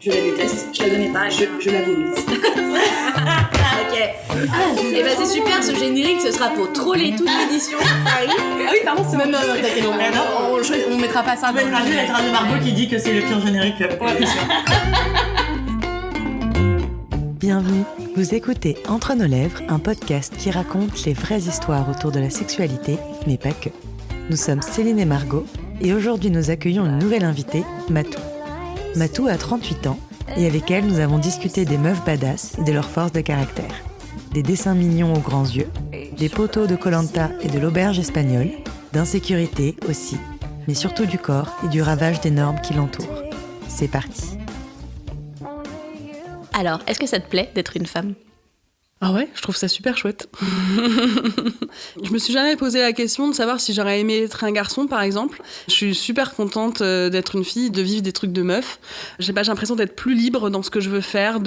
Je la déteste, je la connais pas, je la vomis. Ok. Et bah c'est super, ce générique, ce sera pour troller toute l'édition. Ah oui, pardon, c'est Non, t'inquiète, on mettra pas ça. On mettra juste la phrase de Margot qui dit que c'est le pire générique pour l'émission. Bienvenue, vous écoutez Entre nos lèvres, un podcast qui raconte les vraies histoires autour de la sexualité, mais pas que. Nous sommes Céline et Margot, et aujourd'hui nous accueillons une nouvelle invitée, Matou. Matou a 38 ans, et avec elle nous avons discuté des meufs badass et de leur force de caractère. Des dessins mignons aux grands yeux, des poteaux de Koh-Lanta et de l'auberge espagnole, d'insécurité aussi, mais surtout du corps et du ravage des normes qui l'entourent. C'est parti. Alors, est-ce que ça te plaît d'être une femme ? Ah ouais, je trouve ça super chouette. Je me suis jamais posé la question de savoir si j'aurais aimé être un garçon, par exemple. Je suis super contente d'être une fille, de vivre des trucs de meuf. J'ai l'impression d'être plus libre dans ce que je veux faire.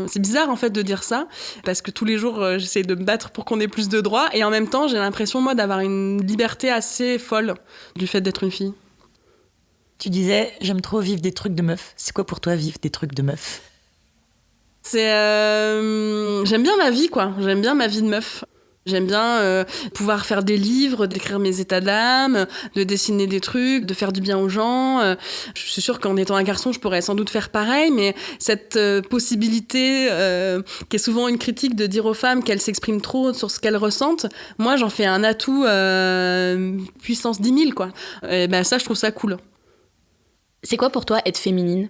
C'est bizarre, en fait, de dire ça, parce que tous les jours, j'essaie de me battre pour qu'on ait plus de droits. Et en même temps, j'ai l'impression, moi, d'avoir une liberté assez folle du fait d'être une fille. Tu disais, j'aime trop vivre des trucs de meuf. C'est quoi pour toi, vivre des trucs de meuf ? J'aime bien ma vie, quoi. J'aime bien ma vie de meuf. J'aime bien pouvoir faire des livres, d'écrire mes états d'âme, de dessiner des trucs, de faire du bien aux gens. Je suis sûre qu'en étant un garçon, je pourrais sans doute faire pareil, mais cette possibilité, qui est souvent une critique de dire aux femmes qu'elles s'expriment trop sur ce qu'elles ressentent, moi, j'en fais un atout puissance 10 000, quoi. Et ben ça, je trouve ça cool. C'est quoi pour toi être féminine ?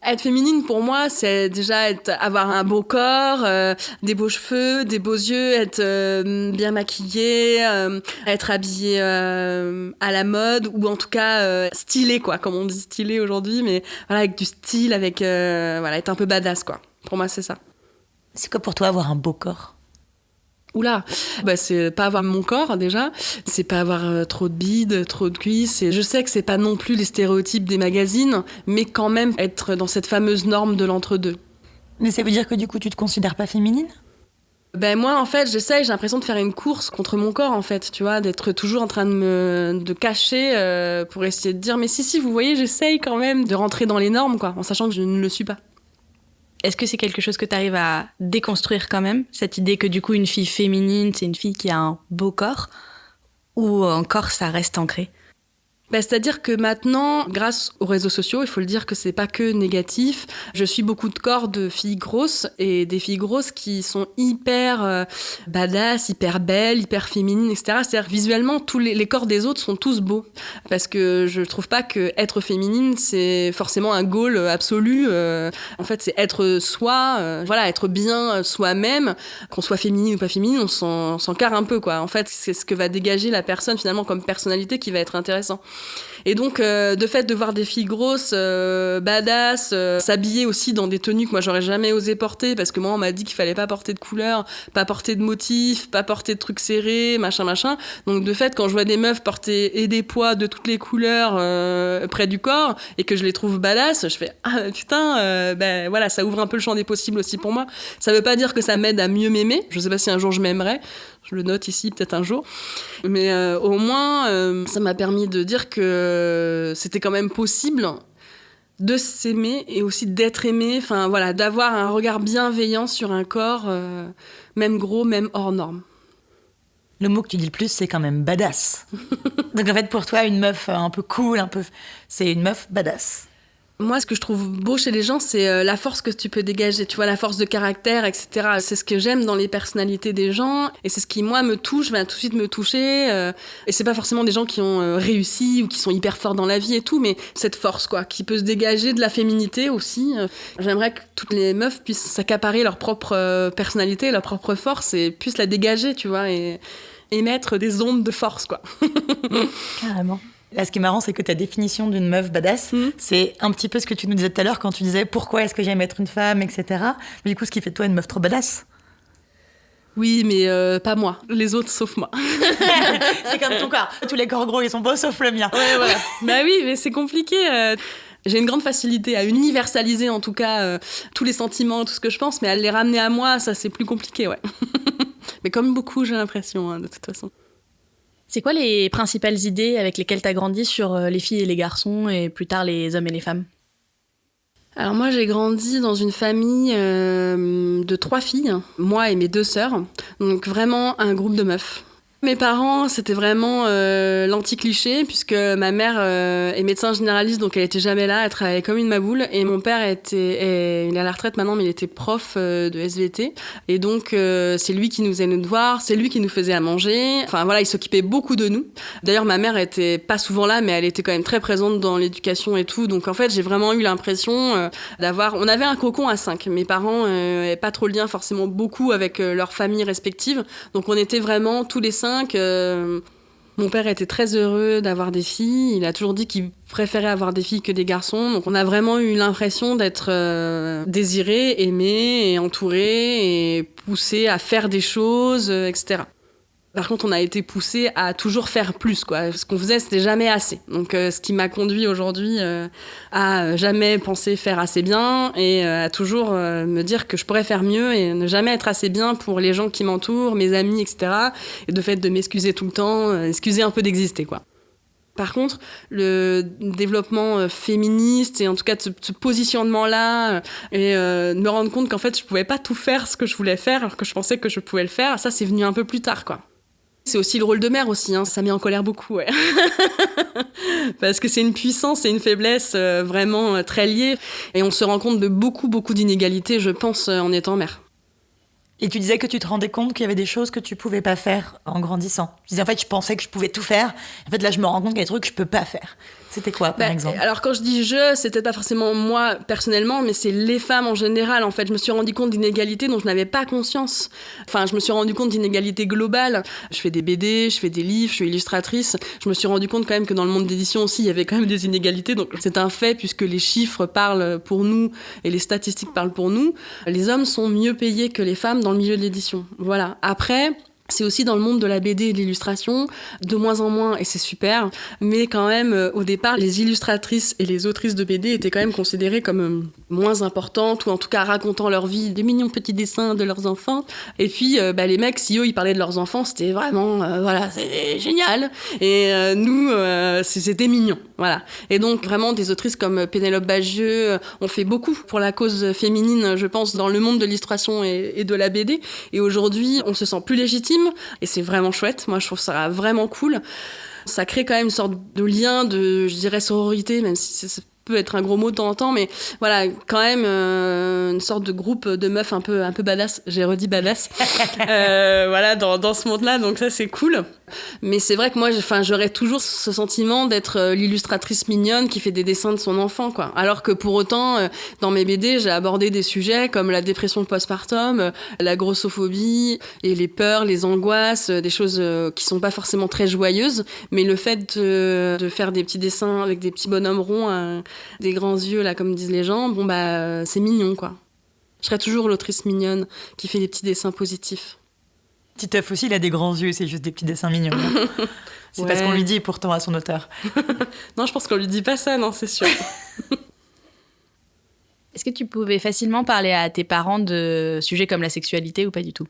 Être féminine, pour moi, c'est déjà avoir un beau corps, des beaux cheveux, des beaux yeux, être bien maquillée, être habillée à la mode, ou en tout cas stylée, quoi, comme on dit stylée aujourd'hui, mais voilà, avec du style, avec être un peu badass, quoi. Pour moi, c'est ça. C'est quoi pour toi avoir un beau corps ? Oula, c'est pas avoir mon corps déjà, c'est pas avoir trop de bides, trop de cuisses. Et je sais que c'est pas non plus les stéréotypes des magazines, mais quand même être dans cette fameuse norme de l'entre-deux. Mais ça veut dire que du coup tu te considères pas féminine ? Moi en fait j'ai l'impression de faire une course contre mon corps en fait, tu vois, d'être toujours en train de cacher pour essayer de dire mais si vous voyez j'essaye quand même de rentrer dans les normes quoi, en sachant que je ne le suis pas. Est-ce que c'est quelque chose que tu arrives à déconstruire quand même ? Cette idée que du coup, une fille féminine, c'est une fille qui a un beau corps ? Ou encore, ça reste ancré ? C'est-à-dire que maintenant, grâce aux réseaux sociaux, il faut le dire que c'est pas que négatif. Je suis beaucoup de corps de filles grosses et des filles grosses qui sont hyper badass, hyper belles, hyper féminines, etc. C'est-à-dire visuellement, tous les corps des autres sont tous beaux. Parce que je trouve pas que être féminine, c'est forcément un goal absolu. En fait, c'est être soi, être bien soi-même. Qu'on soit féminine ou pas féminine, on s'en carre un peu, quoi. En fait, c'est ce que va dégager la personne finalement comme personnalité qui va être intéressant. Et donc, de fait de voir des filles grosses, badass, s'habiller aussi dans des tenues que moi j'aurais jamais osé porter, parce que moi on m'a dit qu'il fallait pas porter de couleurs, pas porter de motifs, pas porter de trucs serrés, machin. Donc de fait, quand je vois des meufs porter et des poids de toutes les couleurs près du corps, et que je les trouve badass, je fais ah putain, ça ouvre un peu le champ des possibles aussi pour moi. Ça veut pas dire que ça m'aide à mieux m'aimer. Je sais pas si un jour je m'aimerais. Je le note ici, peut-être un jour. Mais au moins, ça m'a permis de dire que c'était quand même possible de s'aimer et aussi d'être aimé. Enfin, voilà, d'avoir un regard bienveillant sur un corps, même gros, même hors norme. Le mot que tu dis le plus, c'est quand même badass. Donc en fait, pour toi, une meuf un peu cool, c'est une meuf badass. Moi, ce que je trouve beau chez les gens, c'est la force que tu peux dégager, tu vois, la force de caractère, etc. C'est ce que j'aime dans les personnalités des gens, et c'est ce qui, moi, me touche, va tout de suite me toucher. Et c'est pas forcément des gens qui ont réussi ou qui sont hyper forts dans la vie et tout, mais cette force, quoi, qui peut se dégager de la féminité aussi. J'aimerais que toutes les meufs puissent s'accaparer leur propre personnalité, leur propre force, et puissent la dégager, tu vois, et émettre des ondes de force, quoi. Carrément. Là, ce qui est marrant, c'est que ta définition d'une meuf badass, c'est un petit peu ce que tu nous disais tout à l'heure quand tu disais pourquoi est-ce que j'aime être une femme, etc. Mais du coup, ce qui fait de toi une meuf trop badass. Oui, mais pas moi. Les autres, sauf moi. C'est comme ton corps. Tous les corps gros, ils sont beaux, sauf le mien. Ouais, voilà. Bah oui, mais c'est compliqué. J'ai une grande facilité à universaliser, en tout cas, tous les sentiments, tout ce que je pense, mais à les ramener à moi, ça, c'est plus compliqué, ouais. Mais comme beaucoup, j'ai l'impression, de toute façon. C'est quoi les principales idées avec lesquelles t'as grandi sur les filles et les garçons et plus tard les hommes et les femmes ? Alors moi, j'ai grandi dans une famille de 3 filles, moi et mes 2 sœurs, donc vraiment un groupe de meufs. Mes parents, c'était vraiment l'anti-cliché, puisque ma mère est médecin généraliste, donc elle était jamais là, elle travaillait comme une maboule. Et mon père il est à la retraite maintenant, mais il était prof de SVT. Et donc, c'est lui qui nous faisait nos devoirs, c'est lui qui nous faisait à manger. Enfin voilà, il s'occupait beaucoup de nous. D'ailleurs, ma mère était pas souvent là, mais elle était quand même très présente dans l'éducation et tout. Donc en fait, j'ai vraiment eu l'impression d'avoir... On avait un cocon à 5. Mes parents n'avaient pas trop le lien forcément beaucoup avec leurs familles respectives. Donc on était vraiment tous les 5. Mon père était très heureux d'avoir des filles. Il a toujours dit qu'il préférait avoir des filles que des garçons. Donc on a vraiment eu l'impression d'être désiré, aimé et entouré et poussé à faire des choses, etc. Par contre, on a été poussé à toujours faire plus, quoi. Ce qu'on faisait, c'était jamais assez. Donc, ce qui m'a conduit aujourd'hui à jamais penser faire assez bien et à toujours me dire que je pourrais faire mieux et ne jamais être assez bien pour les gens qui m'entourent, mes amis, etc. Et de fait de m'excuser tout le temps, excuser un peu d'exister, quoi. Par contre, le développement féministe et en tout cas de ce positionnement-là et de me rendre compte qu'en fait, je pouvais pas tout faire ce que je voulais faire alors que je pensais que je pouvais le faire, ça, c'est venu un peu plus tard, quoi. C'est aussi le rôle de mère aussi, hein. Ça met en colère beaucoup, ouais. Parce que c'est une puissance et une faiblesse vraiment très liées. Et on se rend compte de beaucoup d'inégalités, je pense, en étant mère. Et tu disais que tu te rendais compte qu'il y avait des choses que tu pouvais pas faire en grandissant. Tu disais, en fait, je pensais que je pouvais tout faire. En fait, là, je me rends compte qu'il y a des trucs que je peux pas faire. C'était quoi, par exemple ? Alors, quand je dis je, c'est peut-être pas forcément moi, personnellement, mais c'est les femmes en général, en fait. Je me suis rendu compte d'inégalités dont je n'avais pas conscience. Enfin, je me suis rendu compte d'inégalités globales. Je fais des BD, je fais des livres, je suis illustratrice. Je me suis rendu compte quand même que dans le monde d'édition aussi, il y avait quand même des inégalités. Donc, c'est un fait, puisque les chiffres parlent pour nous et les statistiques parlent pour nous. Les hommes sont mieux payés que les femmes dans le milieu de l'édition. Voilà. Après... C'est aussi dans le monde de la BD et de l'illustration, de moins en moins, et c'est super. Mais quand même, au départ, les illustratrices et les autrices de BD étaient quand même considérées comme moins importantes, ou en tout cas racontant leur vie, des mignons petits dessins de leurs enfants. Et puis, les mecs, si eux, ils parlaient de leurs enfants, c'était vraiment, voilà, c'est génial. Et nous, c'était mignon, voilà. Et donc, vraiment, des autrices comme Pénélope Bagieux ont fait beaucoup pour la cause féminine, je pense, dans le monde de l'illustration et de la BD. Et aujourd'hui, on se sent plus légitime. Et c'est vraiment chouette, moi je trouve ça vraiment cool. Ça crée quand même une sorte de lien de, je dirais, sororité, même si ça peut être un gros mot de temps en temps, mais voilà, quand même une sorte de groupe de meufs un peu badass, j'ai redit badass, voilà, dans ce monde-là, donc ça c'est cool. Mais c'est vrai que moi, j'aurais toujours ce sentiment d'être l'illustratrice mignonne qui fait des dessins de son enfant, quoi. Alors que pour autant, dans mes BD, j'ai abordé des sujets comme la dépression postpartum, la grossophobie et les peurs, les angoisses, des choses qui sont pas forcément très joyeuses. Mais le fait de faire des petits dessins avec des petits bonhommes ronds, des grands yeux, là, comme disent les gens, c'est mignon, quoi. Je serais toujours l'autrice mignonne qui fait des petits dessins positifs. Titeuf aussi, il a des grands yeux, c'est juste des petits dessins mignons. C'est ouais. Parce qu'on lui dit pourtant à son auteur. Non, je pense qu'on lui dit pas ça, non, c'est sûr. Est-ce que tu pouvais facilement parler à tes parents de sujets comme la sexualité ou pas du tout ?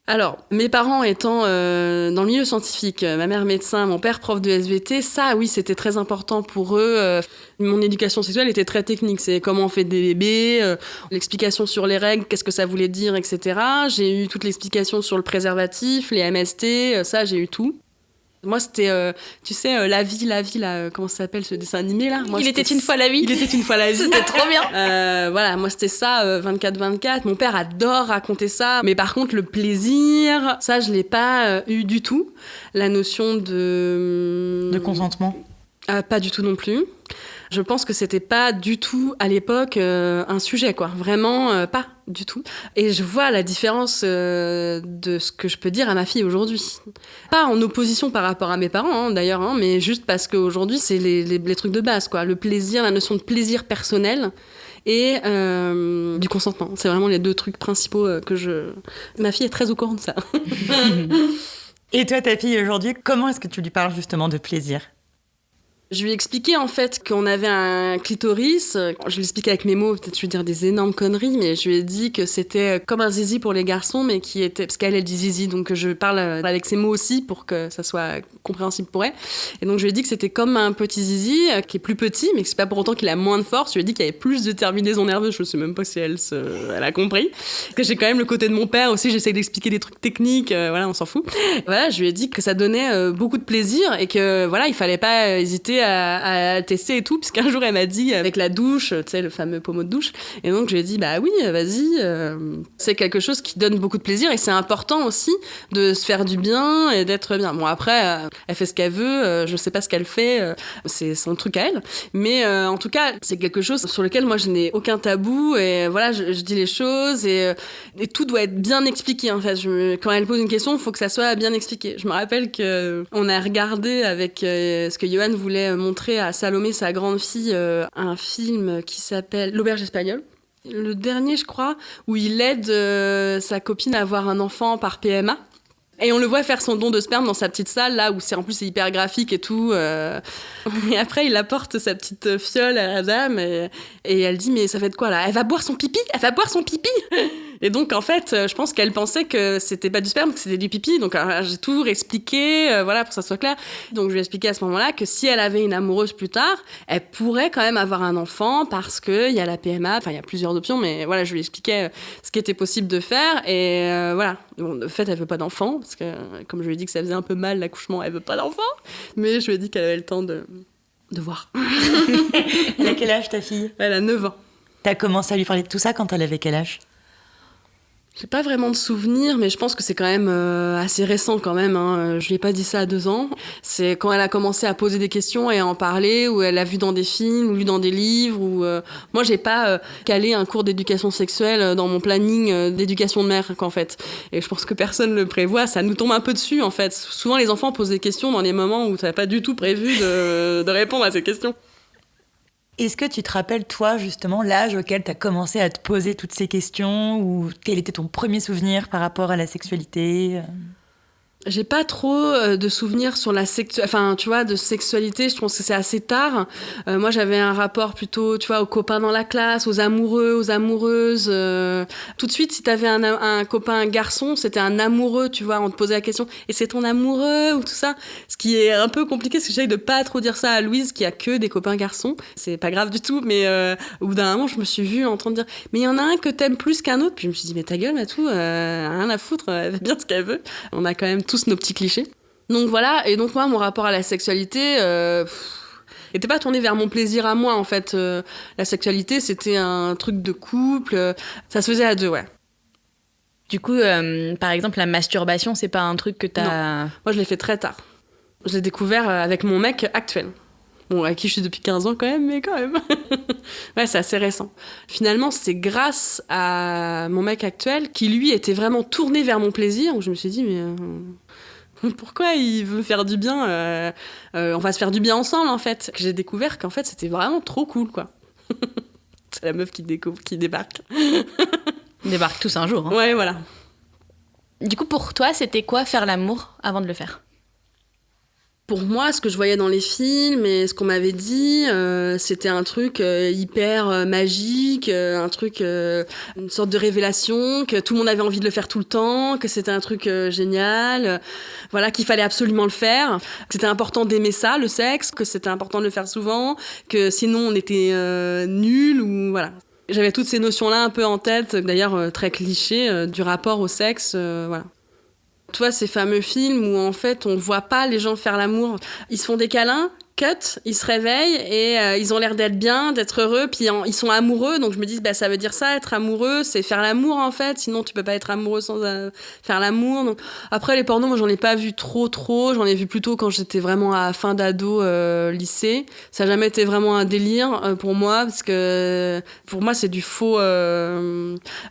Alors, mes parents étant dans le milieu scientifique, ma mère médecin, mon père prof de SVT, ça, oui, c'était très important pour eux. Mon éducation sexuelle était très technique. C'est comment on fait des bébés, l'explication sur les règles, qu'est-ce que ça voulait dire, etc. J'ai eu toute l'explication sur le préservatif, les MST, ça, j'ai eu tout. Moi, c'était, tu sais, La vie, là, comment ça s'appelle ce dessin animé, là ? Moi, Il était une fois la vie. Il était une fois la vie. C'était trop bien. Voilà, moi, c'était ça, 24-24. Mon père adore raconter ça. Mais par contre, le plaisir, ça, je l'ai pas eu du tout. La notion de consentement ? Pas du tout non plus. Je pense que c'était pas du tout, à l'époque, un sujet, quoi. Vraiment, pas du tout. Et je vois la différence de ce que je peux dire à ma fille aujourd'hui. Pas en opposition par rapport à mes parents, d'ailleurs, mais juste parce qu'aujourd'hui, c'est les trucs de base, quoi. Le plaisir, la notion de plaisir personnel et du consentement. C'est vraiment les 2 trucs principaux Ma fille est très au courant de ça. Et toi, ta fille, aujourd'hui, comment est-ce que tu lui parles justement de plaisir ? Je lui ai expliqué en fait qu'on avait un clitoris. Je lui ai expliqué avec mes mots, peut-être je vais dire des énormes conneries, mais je lui ai dit que c'était comme un zizi pour les garçons, mais qui était... Parce qu'elle dit zizi, donc je parle avec ses mots aussi pour que ça soit compréhensible pour elle. Et donc je lui ai dit que c'était comme un petit zizi qui est plus petit, mais que c'est pas pour autant qu'il a moins de force. Je lui ai dit qu'il y avait plus de terminaisons nerveuses. Je sais même pas si elle a compris. Parce que j'ai quand même le côté de mon père aussi, j'essaie d'expliquer des trucs techniques, voilà, on s'en fout. Voilà, je lui ai dit que ça donnait beaucoup de plaisir et que voilà, il fallait pas hésiter à tester et tout, puisqu'un jour elle m'a dit avec la douche, tu sais, le fameux pommeau de douche, et donc je lui ai dit bah oui, vas-y, c'est quelque chose qui donne beaucoup de plaisir et c'est important aussi de se faire du bien et d'être bien. Bon après, elle fait ce qu'elle veut, je sais pas ce qu'elle fait, c'est son truc à elle, mais en tout cas c'est quelque chose sur lequel moi je n'ai aucun tabou et voilà, je dis les choses et tout doit être bien expliqué en fait. Quand elle pose une question, il faut que ça soit bien expliqué. Je me rappelle qu'on a regardé avec ce que Johan voulait montrer à Salomé, sa grande fille, un film qui s'appelle L'Auberge espagnole. Le dernier, je crois, où il aide sa copine à avoir un enfant par PMA. Et on le voit faire son don de sperme dans sa petite salle, là, où en plus c'est hyper graphique et tout. Et après, il apporte sa petite fiole à la dame et elle dit « Mais ça fait de quoi, là ? Elle va boire son pipi ? Elle va boire son pipi !» Et donc, en fait, je pense qu'elle pensait que c'était pas du sperme, que c'était du pipi. Donc, j'ai tout réexpliqué, voilà, pour que ça soit clair. Donc, je lui ai expliqué à ce moment-là que si elle avait une amoureuse plus tard, elle pourrait quand même avoir un enfant parce qu'il y a la PMA. Enfin, il y a plusieurs options, mais voilà, je lui expliquais ce qui était possible de faire. Et voilà. Bon, de fait, elle veut pas d'enfant parce que, comme je lui ai dit que ça faisait un peu mal l'accouchement, elle veut pas d'enfant. Mais je lui ai dit qu'elle avait le temps de voir. Elle a quel âge, ta fille ? Elle a 9 ans. T'as commencé à lui parler de tout ça quand elle avait quel âge ? J'ai pas vraiment de souvenirs, mais je pense que c'est quand même assez récent quand même. Hein. Je lui ai pas dit ça à 2 ans. C'est quand elle a commencé à poser des questions et à en parler, ou elle a vu dans des films, ou lu dans des livres. Ou moi, j'ai pas calé un cours d'éducation sexuelle dans mon planning d'éducation de mère, qu'en fait. Et je pense que personne le prévoit. Ça nous tombe un peu dessus, en fait. Souvent, les enfants posent des questions dans les moments où t'as pas du tout prévu de répondre à ces questions. Est-ce que tu te rappelles, toi, justement, l'âge auquel tu as commencé à te poser toutes ces questions ou quel était ton premier souvenir par rapport à la sexualité ? J'ai pas trop de souvenirs sur la de sexualité. Je pense que c'est assez tard. Moi, j'avais un rapport plutôt, tu vois, aux copains dans la classe, aux amoureux, aux amoureuses. Tout de suite, si t'avais un copain garçon, c'était un amoureux, tu vois. On te posait la question, et c'est ton amoureux ou tout ça. Ce qui est un peu compliqué, parce que j'essaye de pas trop dire ça à Louise, qui a que des copains garçons. C'est pas grave du tout, mais au bout d'un moment, je me suis vue en train de dire, mais il y en a un que t'aimes plus qu'un autre. Puis je me suis dit, mais ta gueule, Matou, rien à foutre, elle fait bien ce qu'elle veut. On a quand même tous nos petits clichés. Donc voilà, et donc moi, mon rapport à la sexualité n'était pas tourné vers mon plaisir à moi, en fait. La sexualité, c'était un truc de couple, ça se faisait à 2, ouais. Du coup, par exemple, la masturbation, c'est pas un truc que t'as... Non. Moi, je l'ai fait très tard. Je l'ai découvert avec mon mec actuel. Bon, avec qui je suis depuis 15 ans quand même, mais quand même. Ouais, c'est assez récent. Finalement, c'est grâce à mon mec actuel qui, lui, était vraiment tourné vers mon plaisir, où je me suis dit, mais... pourquoi il veut faire du bien on va se faire du bien ensemble, en fait. J'ai découvert qu'en fait, c'était vraiment trop cool, quoi. C'est la meuf qui débarque. On débarque tous un jour. Hein. Ouais, voilà. Du coup, pour toi, c'était quoi faire l'amour avant de le faire ? Pour moi, ce que je voyais dans les films et ce qu'on m'avait dit, c'était un truc hyper magique, un truc, une sorte de révélation, que tout le monde avait envie de le faire tout le temps, que c'était un truc génial, voilà, qu'il fallait absolument le faire, que c'était important d'aimer ça, le sexe, que c'était important de le faire souvent, que sinon on était nuls ou voilà. J'avais toutes ces notions-là un peu en tête, d'ailleurs très clichés, du rapport au sexe, voilà. Tu vois, ces fameux films où, en fait, on voit pas les gens faire l'amour. Ils se font des câlins, cut, ils se réveillent et ils ont l'air d'être bien, d'être heureux, puis ils sont amoureux. Donc, je me dis, bah, ça veut dire ça, être amoureux, c'est faire l'amour, en fait. Sinon, tu peux pas être amoureux sans faire l'amour. Donc, après, les pornos, moi, j'en ai pas vu trop. J'en ai vu plutôt quand j'étais vraiment à fin d'ado, lycée. Ça n'a jamais été vraiment un délire pour moi, parce que pour moi, c'est du faux...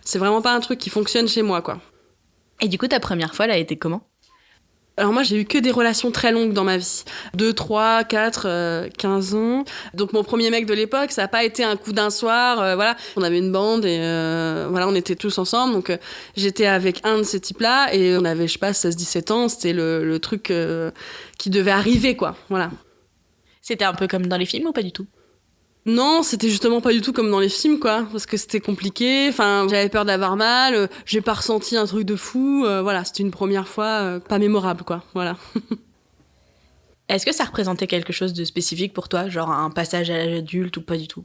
c'est vraiment pas un truc qui fonctionne chez moi, quoi. Et du coup, ta première fois, elle a été comment ? Alors moi, j'ai eu que des relations très longues dans ma vie. 2, 3, 4, 15 ans. Donc mon premier mec de l'époque, ça n'a pas été un coup d'un soir. Voilà, on avait une bande et voilà, on était tous ensemble. Donc j'étais avec un de ces types-là et on avait, je sais pas, 16-17 ans. C'était le truc qui devait arriver, quoi. Voilà. C'était un peu comme dans les films ou pas du tout? Non, c'était justement pas du tout comme dans les films, quoi, parce que c'était compliqué. Enfin, j'avais peur d'avoir mal. J'ai pas ressenti un truc de fou. Voilà, c'était une première fois pas mémorable, quoi. Voilà. Est-ce que ça représentait quelque chose de spécifique pour toi, genre un passage à l'âge adulte ou pas du tout?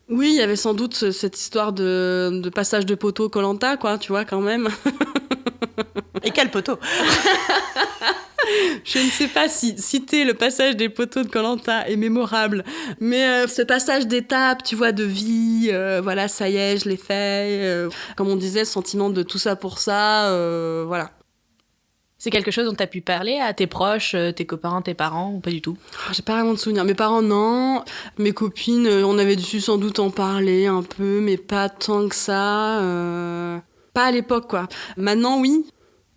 Oui, il y avait sans doute cette histoire de passage de poteau Koh-Lanta, quoi, tu vois, quand même. Et quel poteau? Je ne sais pas si citer le passage des poteaux de Koh-Lanta est mémorable, mais ce passage d'étape, tu vois, de vie, voilà, ça y est, je l'ai fait. Comme on disait, le sentiment de tout ça pour ça, voilà. C'est quelque chose dont tu as pu parler à tes proches, tes copains, tes parents, ou pas du tout? J'ai pas vraiment de souvenirs. Mes parents, non. Mes copines, on avait dû sans doute en parler un peu, mais pas tant que ça. Pas à l'époque, quoi. Maintenant, oui.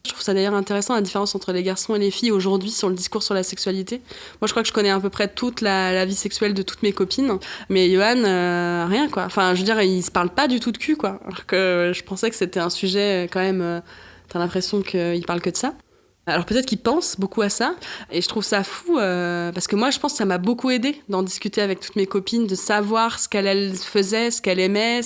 Je trouve ça d'ailleurs intéressant, la différence entre les garçons et les filles aujourd'hui sur le discours sur la sexualité. Moi, je crois que je connais à peu près toute la vie sexuelle de toutes mes copines, mais Johan, rien, quoi. Enfin, je veux dire, ils se parlent pas du tout de cul, quoi. Alors que je pensais que c'était un sujet, quand même, t'as l'impression qu'ils parlent que de ça. Alors peut-être qu'ils pensent beaucoup à ça, et je trouve ça fou, parce que moi je pense que ça m'a beaucoup aidée d'en discuter avec toutes mes copines, de savoir ce qu'elles faisaient, ce qu'elles aimaient,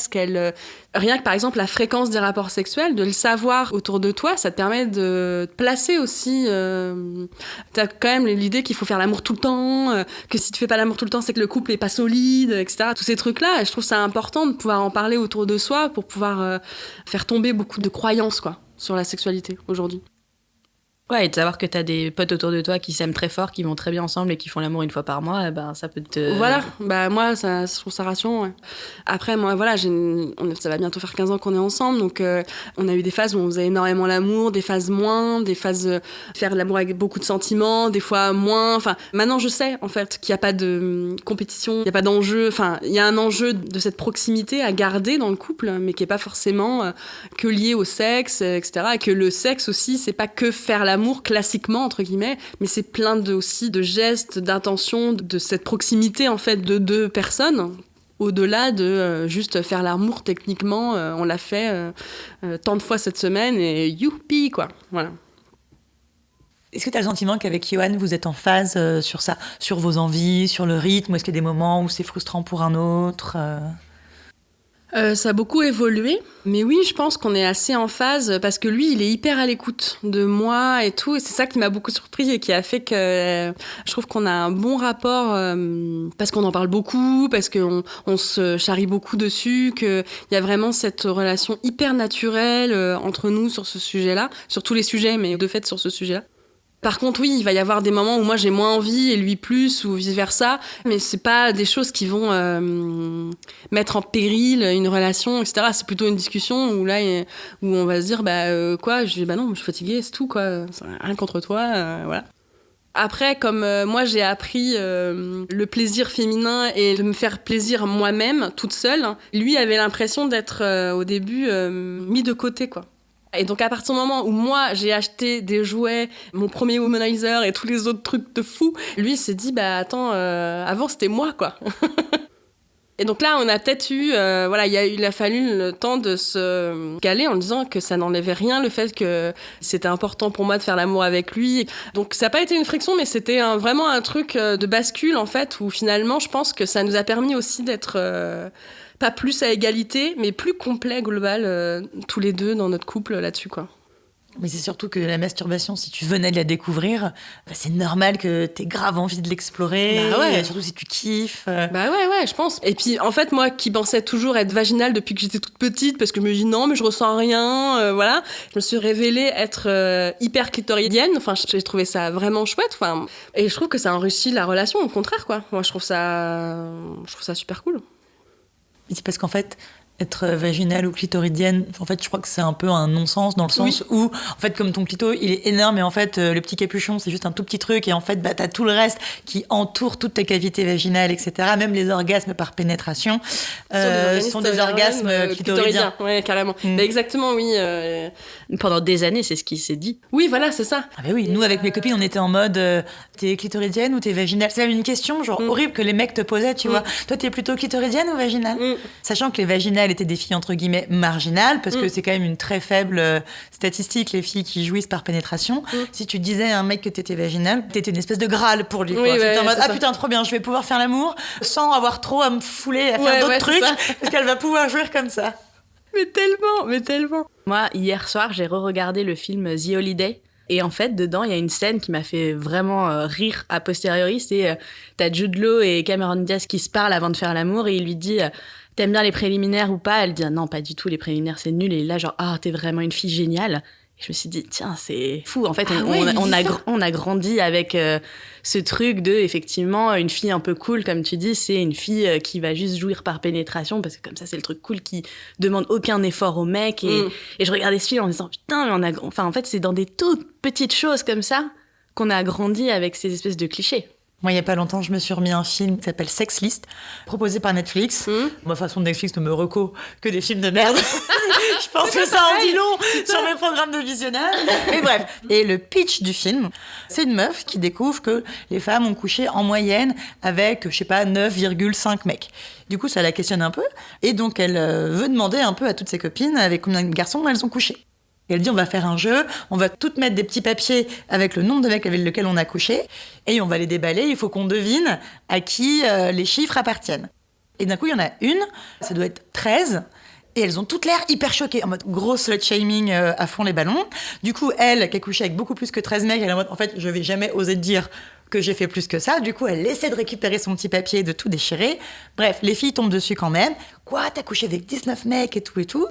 rien que par exemple la fréquence des rapports sexuels, de le savoir autour de toi, ça te permet de te placer aussi. T'as quand même l'idée qu'il faut faire l'amour tout le temps, que si tu fais pas l'amour tout le temps, c'est que le couple est pas solide, etc. Tous ces trucs-là, et je trouve ça important de pouvoir en parler autour de soi pour pouvoir faire tomber beaucoup de croyances, quoi, sur la sexualité aujourd'hui. Ouais, et de savoir que t'as des potes autour de toi qui s'aiment très fort, qui vont très bien ensemble et qui font l'amour une fois par mois, ben ça peut te... Voilà, bah moi, je trouve ça rassurant, ouais. Après, moi, voilà, ça va bientôt faire 15 ans qu'on est ensemble, donc on a eu des phases où on faisait énormément l'amour, des phases moins, des phases faire l'amour avec beaucoup de sentiments, des fois moins. Enfin, maintenant, je sais, en fait, qu'il n'y a pas de compétition, il n'y a pas d'enjeu. Enfin, il y a un enjeu de cette proximité à garder dans le couple, mais qui n'est pas forcément que lié au sexe, etc. Et que le sexe aussi, c'est pas que faire l'amour classiquement entre guillemets, mais c'est plein aussi de gestes, d'intentions, de cette proximité en fait de deux personnes, au-delà de juste faire l'amour techniquement. On l'a fait tant de fois cette semaine et youpi, quoi. Voilà. Est-ce que tu as le sentiment qu'avec Johan, vous êtes en phase sur ça, sur vos envies, sur le rythme? Est-ce qu'il y a des moments où c'est frustrant pour un autre? Ça a beaucoup évolué, mais oui, je pense qu'on est assez en phase parce que lui, il est hyper à l'écoute de moi et tout, et c'est ça qui m'a beaucoup surpris et qui a fait que je trouve qu'on a un bon rapport parce qu'on en parle beaucoup, parce qu'on se charrie beaucoup dessus, qu'il y a vraiment cette relation hyper naturelle entre nous sur ce sujet-là, sur tous les sujets, mais de fait sur ce sujet-là. Par contre, oui, il va y avoir des moments où moi j'ai moins envie et lui plus, ou vice-versa, mais c'est pas des choses qui vont mettre en péril une relation, etc. C'est plutôt une discussion où on va se dire, quoi? Je dis, non, je suis fatiguée, c'est tout, quoi. C'est rien contre toi, voilà. Après, comme moi j'ai appris le plaisir féminin et de me faire plaisir moi-même, toute seule, lui avait l'impression d'être au début mis de côté, quoi. Et donc à partir du moment où moi j'ai acheté des jouets, mon premier womanizer et tous les autres trucs de fou, lui il s'est dit attends, avant c'était moi, quoi. Et donc là on a peut-être eu, il a fallu le temps de se caler en disant que ça n'enlevait rien le fait que c'était important pour moi de faire l'amour avec lui. Donc ça n'a pas été une friction, mais c'était vraiment un truc de bascule en fait, où finalement je pense que ça nous a permis aussi d'être pas plus à égalité, mais plus complet, global, tous les deux dans notre couple là-dessus, quoi. Mais c'est surtout que la masturbation, si tu venais de la découvrir, c'est normal que t'aies grave envie de l'explorer, ouais. Surtout si tu kiffes. Ouais, je pense. Et puis, en fait, moi qui pensais toujours être vaginale depuis que j'étais toute petite, parce que je me dis non, mais je ressens rien, voilà, je me suis révélée être hyper clitoridienne. Enfin, j'ai trouvé ça vraiment chouette. Enfin, et je trouve que ça enrichit la relation, au contraire, quoi. Moi, je trouve ça super cool. Mais c'est parce qu'en fait, être vaginale ou clitoridienne, en fait, je crois que c'est un peu un non-sens dans le sens où, en fait, comme ton clito, il est énorme et en fait, le petit capuchon, c'est juste un tout petit truc et en fait, t'as tout le reste qui entoure toute ta cavité vaginale, etc. Même les orgasmes par pénétration sont des orgasmes clitoridiens. Ouais, carrément. Bah, exactement, oui. Pendant des années, c'est ce qui s'est dit. Oui, voilà, c'est ça. Ah bah oui, nous, avec mes copines, on était en mode, t'es clitoridienne ou t'es vaginale? C'est une question, genre, horrible que les mecs te posaient, tu vois. Toi, t'es plutôt clitoridienne ou vaginale? Sachant que les vaginales elles étaient des filles entre guillemets marginales, parce que c'est quand même une très faible statistique, les filles qui jouissent par pénétration. Si tu disais à un mec que t'étais vaginale, t'étais une espèce de Graal pour lui. Oui, C'était en mode, ça. putain, trop bien, je vais pouvoir faire l'amour sans avoir trop à me fouler, à faire d'autres trucs, parce qu'elle va pouvoir jouir comme ça. Mais tellement. Moi, hier soir, j'ai re-regardé le film The Holiday. Et en fait, dedans, il y a une scène qui m'a fait vraiment rire a posteriori. C'est t'as Jude Law et Cameron Diaz qui se parlent avant de faire l'amour et il lui dit t'aimes bien les préliminaires ou pas? Elle dit non, pas du tout, les préliminaires c'est nul. Et là, genre t'es vraiment une fille géniale. Et je me suis dit tiens, c'est fou. En fait, on a grandi avec ce truc de effectivement une fille un peu cool, comme tu dis, c'est une fille qui va juste jouir par pénétration parce que comme ça c'est le truc cool qui demande aucun effort au mec. Et je regardais ce film en me disant putain, mais en fait c'est dans des toutes petites choses comme ça qu'on a grandi avec ces espèces de clichés. Moi, il n'y a pas longtemps, je me suis remis un film qui s'appelle Sex List, proposé par Netflix. Ma façon de Netflix ne me reco que des films de merde. Je pense que ça en dit long sur mes programmes de visionnage. Mais bref. Et le pitch du film, c'est une meuf qui découvre que les femmes ont couché en moyenne avec, je sais pas, 9,5 mecs. Du coup, ça la questionne un peu. Et donc, elle veut demander un peu à toutes ses copines avec combien de garçons elles ont couché. Et elle dit, on va faire un jeu, on va toutes mettre des petits papiers avec le nombre de mecs avec lesquels on a couché, et on va les déballer, il faut qu'on devine à qui les chiffres appartiennent. Et d'un coup, il y en a une, ça doit être 13, et elles ont toutes l'air hyper choquées, en mode gros slut-shaming à fond les ballons. Du coup, elle, qui a couché avec beaucoup plus que 13 mecs, elle est en mode, en fait, je vais jamais oser te dire que j'ai fait plus que ça. Du coup, elle essaie de récupérer son petit papier et de tout déchirer. Bref, les filles tombent dessus quand même. Quoi, t'as couché avec 19 mecs et tout et tout.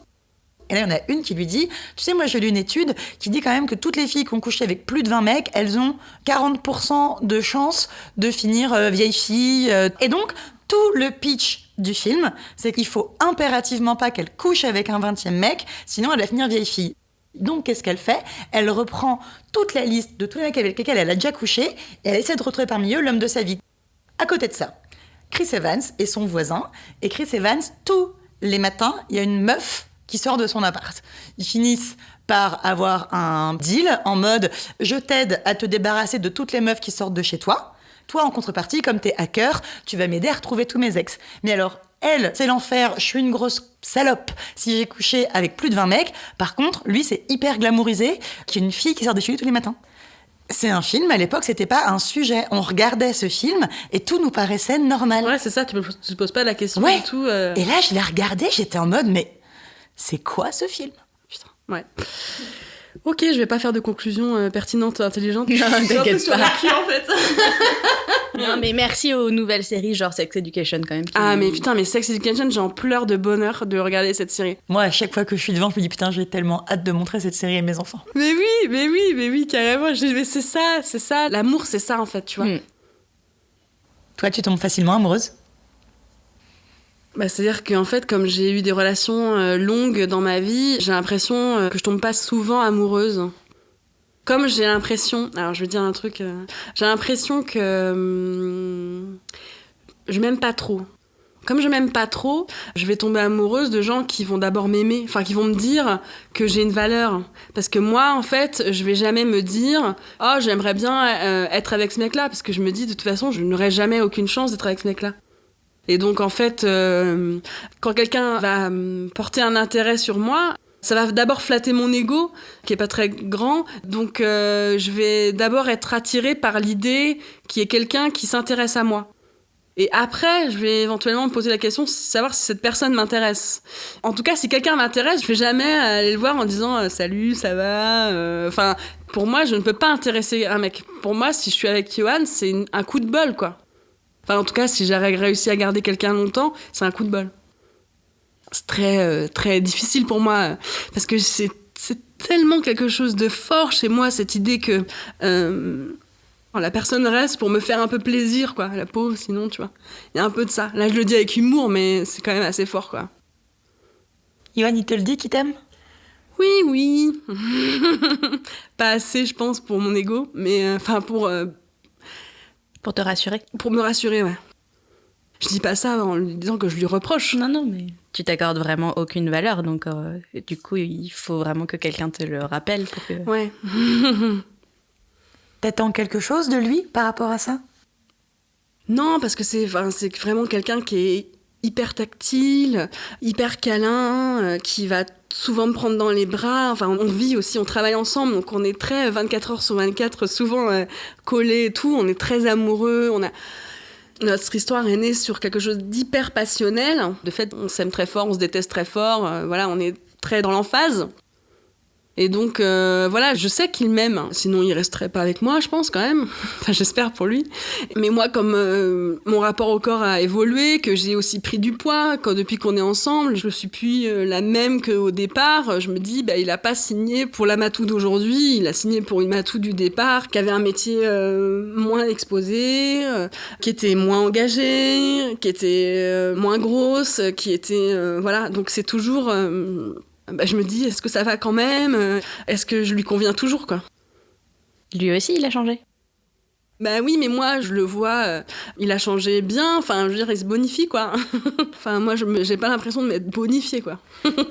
Et là, il y en a une qui lui dit, tu sais, moi, j'ai lu une étude qui dit quand même que toutes les filles qui ont couché avec plus de 20 mecs, elles ont 40% de chances de finir vieille fille. Et donc, tout le pitch du film, c'est qu'il faut impérativement pas qu'elle couche avec un 20e mec, sinon elle va finir vieille fille. Donc, qu'est-ce qu'elle fait? Elle reprend toute la liste de tous les mecs avec lesquels elle a déjà couché et elle essaie de retrouver parmi eux l'homme de sa vie. À côté de ça, Chris Evans est son voisin. Et Chris Evans, tous les matins, il y a une meuf qui sort de son appart. Ils finissent par avoir un deal en mode « je t'aide à te débarrasser de toutes les meufs qui sortent de chez toi. Toi, en contrepartie, comme t'es hacker, tu vas m'aider à retrouver tous mes ex. » Mais alors, elle, c'est l'enfer, je suis une grosse salope si j'ai couché avec plus de 20 mecs. Par contre, lui, c'est hyper glamourisé, qu'il y a une fille qui sort de chez lui tous les matins. C'est un film, à l'époque, c'était pas un sujet. On regardait ce film et tout nous paraissait normal. Ouais, c'est ça, tu te poses pas la question Ouais. du tout. Et là, je l'ai regardé, j'étais en mode, mais c'est quoi ce film? Putain, ouais. Ok, je vais pas faire de conclusion pertinente, intelligente. T'inquiète sur pas. qui, en fait. Non, mais merci aux nouvelles séries genre Sex Education quand même. Ah, mais putain, mais Sex Education, j'en pleure de bonheur de regarder cette série. Moi, à chaque fois que je suis devant, je me dis putain, j'ai tellement hâte de montrer cette série à mes enfants. Mais oui, carrément. Mais c'est ça. L'amour, c'est ça, en fait, tu vois. Toi, tu tombes facilement amoureuse? Bah, c'est-à-dire qu'en fait, comme j'ai eu des relations longues dans ma vie, j'ai l'impression que je tombe pas souvent amoureuse. Comme j'ai l'impression... Alors, je vais dire un truc... j'ai l'impression que... je m'aime pas trop. Comme je m'aime pas trop, je vais tomber amoureuse de gens qui vont d'abord m'aimer, enfin qui vont me dire que j'ai une valeur. Parce que moi, en fait, je vais jamais me dire « Oh, j'aimerais bien être avec ce mec-là », parce que je me dis, de toute façon, je n'aurai jamais aucune chance d'être avec ce mec-là. Et donc, en fait, quand quelqu'un va porter un intérêt sur moi, ça va d'abord flatter mon ego, qui est pas très grand. Donc, je vais d'abord être attirée par l'idée qu'il y ait quelqu'un qui s'intéresse à moi. Et après, je vais éventuellement me poser la question de savoir si cette personne m'intéresse. En tout cas, si quelqu'un m'intéresse, je vais jamais aller le voir en disant « Salut, ça va ?» Enfin, pour moi, je ne peux pas intéresser un mec. Pour moi, si je suis avec Johan, c'est un coup de bol, quoi. Enfin, en tout cas, si j'ai réussi à garder quelqu'un longtemps, c'est un coup de bol. C'est très, très difficile pour moi, parce que c'est tellement quelque chose de fort chez moi, cette idée que la personne reste pour me faire un peu plaisir, quoi. La pauvre, sinon, tu vois. Il y a un peu de ça. Là, je le dis avec humour, mais c'est quand même assez fort, quoi. Yoann, il te le dit qu'il t'aime? Oui. Pas assez, je pense, pour mon ego, mais enfin, Pour te rassurer. pour me rassurer, ouais. Je dis pas ça en lui disant que je lui reproche. Non, mais tu t'accordes vraiment aucune valeur, donc du coup, il faut vraiment que quelqu'un te le rappelle pour que... Ouais. T'attends quelque chose de lui par rapport à ça? Non, parce que c'est vraiment quelqu'un qui est hyper tactile, hyper câlin, qui va souvent me prendre dans les bras. Enfin, on vit aussi, on travaille ensemble, donc on est très 24 heures sur 24, souvent collés et tout. On est très amoureux. Notre histoire est née sur quelque chose d'hyper passionnel. De fait, on s'aime très fort, on se déteste très fort. Voilà, on est très dans l'emphase. Et donc, voilà, je sais qu'il m'aime. Sinon, il resterait pas avec moi, je pense, quand même. Enfin, j'espère pour lui. Mais moi, comme mon rapport au corps a évolué, que j'ai aussi pris du poids, depuis qu'on est ensemble, je suis plus la même qu'au départ. Je me dis, il a pas signé pour la Matou d'aujourd'hui. Il a signé pour une Matou du départ, qui avait un métier moins exposé, qui était moins engagée, qui était moins grosse, qui était... voilà, donc c'est toujours... je me dis, est-ce que ça va quand même ? Est-ce que je lui conviens toujours, quoi ? Lui aussi, il a changé. Oui, mais moi, je le vois, il a changé bien. Enfin, je veux dire, il se bonifie, quoi. Enfin, moi, j'ai pas l'impression de m'être bonifiée, quoi.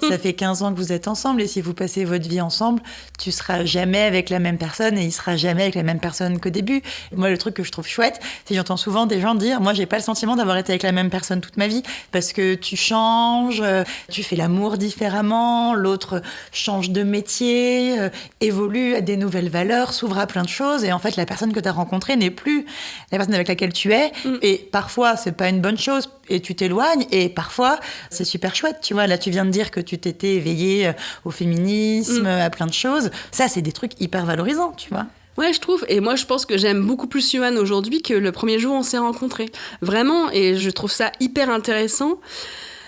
Ça fait 15 ans que vous êtes ensemble et si vous passez votre vie ensemble, tu seras jamais avec la même personne et il sera jamais avec la même personne qu'au début. Et moi, le truc que je trouve chouette, c'est que j'entends souvent des gens dire « Moi, j'ai pas le sentiment d'avoir été avec la même personne toute ma vie parce que tu changes, tu fais l'amour différemment, l'autre change de métier, évolue à des nouvelles valeurs, s'ouvre à plein de choses et en fait, la personne que tu as rencontrée n'est plus la personne avec laquelle tu es. Et parfois, c'est pas une bonne chose et tu t'éloignes et parfois, c'est super chouette. Tu vois, là, tu viens de dire que tu t'étais éveillée au féminisme, à plein de choses. Ça, c'est des trucs hyper valorisants, tu vois. Ouais, je trouve. Et moi, je pense que j'aime beaucoup plus Yoann aujourd'hui que le premier jour où on s'est rencontrés. Vraiment. Et je trouve ça hyper intéressant.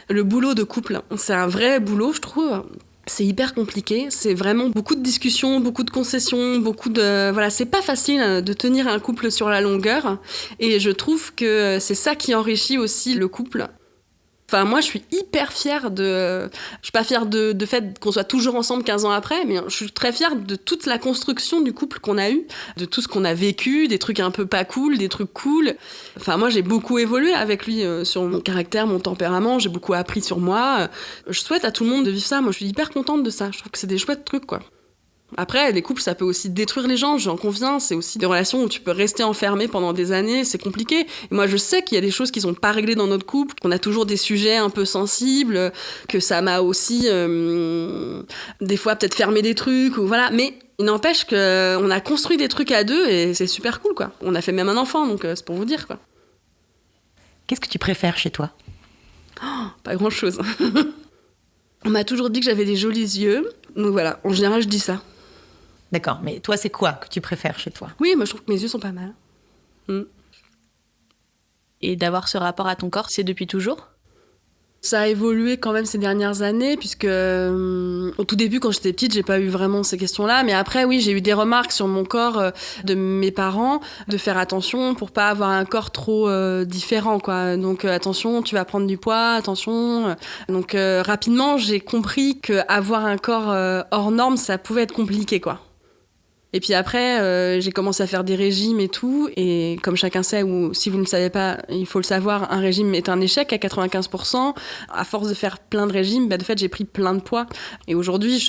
Le boulot de couple, c'est un vrai boulot, je trouve. C'est hyper compliqué, c'est vraiment beaucoup de discussions, beaucoup de concessions, beaucoup de... Voilà, c'est pas facile de tenir un couple sur la longueur. Et je trouve que c'est ça qui enrichit aussi le couple. Enfin, moi, je suis hyper fière de... Je suis pas fière de fait qu'on soit toujours ensemble 15 ans après, mais je suis très fière de toute la construction du couple qu'on a eu, de tout ce qu'on a vécu, des trucs un peu pas cool, des trucs cool. Enfin, moi, j'ai beaucoup évolué avec lui sur mon caractère, mon tempérament, j'ai beaucoup appris sur moi. Je souhaite à tout le monde de vivre ça. Moi, je suis hyper contente de ça. Je trouve que c'est des chouettes trucs, quoi. Après, les couples, ça peut aussi détruire les gens, j'en conviens. C'est aussi des relations où tu peux rester enfermé pendant des années, c'est compliqué. Et moi, je sais qu'il y a des choses qui sont pas réglées dans notre couple, qu'on a toujours des sujets un peu sensibles, que ça m'a aussi, des fois, peut-être fermé des trucs, ou voilà. Mais il n'empêche qu'on a construit des trucs à deux et c'est super cool, quoi. On a fait même un enfant, donc c'est pour vous dire, quoi. Qu'est-ce que tu préfères chez toi ? Pas grand-chose. On m'a toujours dit que j'avais des jolis yeux, donc voilà, en général, je dis ça. D'accord, mais toi, c'est quoi que tu préfères chez toi ? Oui, moi, je trouve que mes yeux sont pas mal. Et d'avoir ce rapport à ton corps, c'est depuis toujours ? Ça a évolué quand même ces dernières années, puisque au tout début, quand j'étais petite, j'ai pas eu vraiment ces questions-là. Mais après, oui, j'ai eu des remarques sur mon corps de mes parents, de faire attention pour pas avoir un corps trop différent, quoi. Donc attention, tu vas prendre du poids, attention. Donc rapidement, j'ai compris qu'avoir un corps hors norme, ça pouvait être compliqué, quoi. Et puis après, j'ai commencé à faire des régimes et tout. Et comme chacun sait, ou si vous ne le savez pas, il faut le savoir, un régime est un échec à 95%. À force de faire plein de régimes, de fait, j'ai pris plein de poids. Et aujourd'hui,